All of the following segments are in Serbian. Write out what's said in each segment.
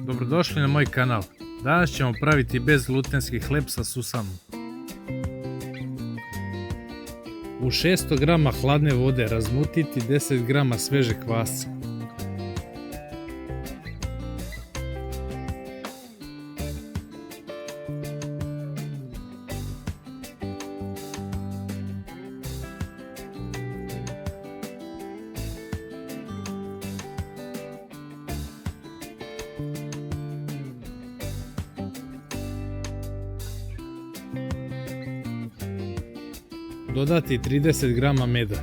Dobrodošli na moj kanal. Danas ćemo praviti bezglutenski hleb sa susamom. U 600 g hladne vode razmutiti 10 g svežeg kvasca. Dodati 30 g meda.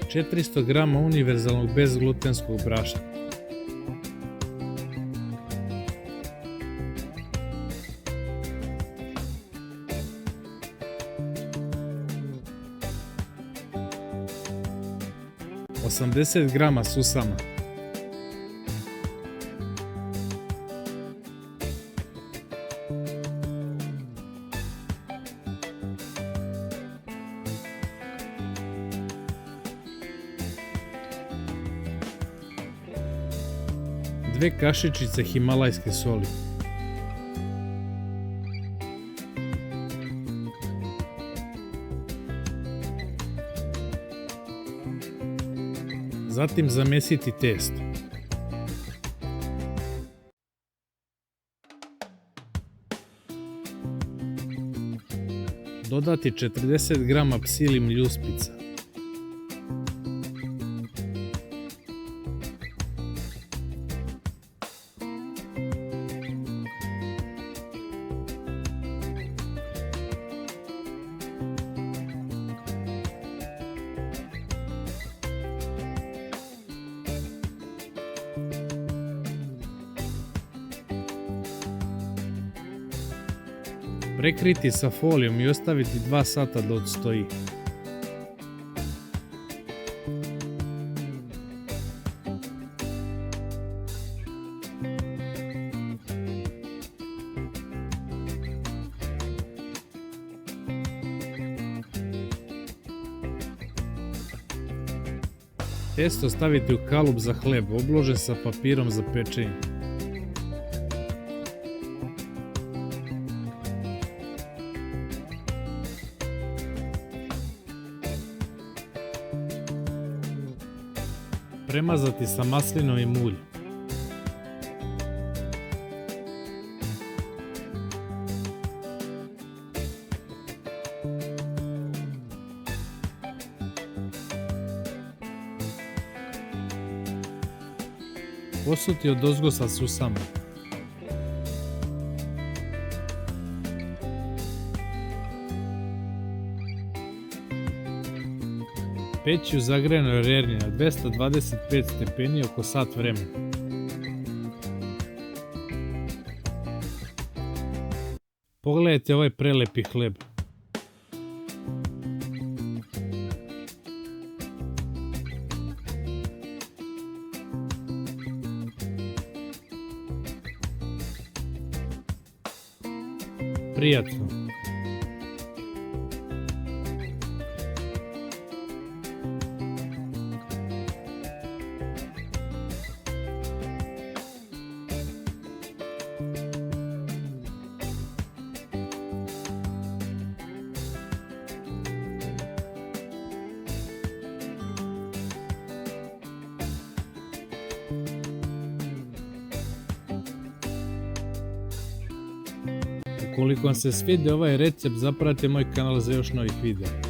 Četiristo grama univerzalnog bezglutenskog brašna. Osamdeset grama susama. Dve kašičice himalajske soli. Zatim zamesiti testo. Dodati 40 g psili mljuspica. Prekriti sa folijom i ostaviti 2 sata da odstoji. Testo stavite u kalup za hleb obložen sa papirom za pečenje. Premazati sa maslinovim uljem. Posuti odozgo sa susamom. Peći u zagrejanoj rerni na 225 stepeni oko sat vremena. Pogledajte ovaj prelepi hleb. Prijatno! Ukoliko vam se svidio ovaj recept, zapratite moj kanal za još novih videa.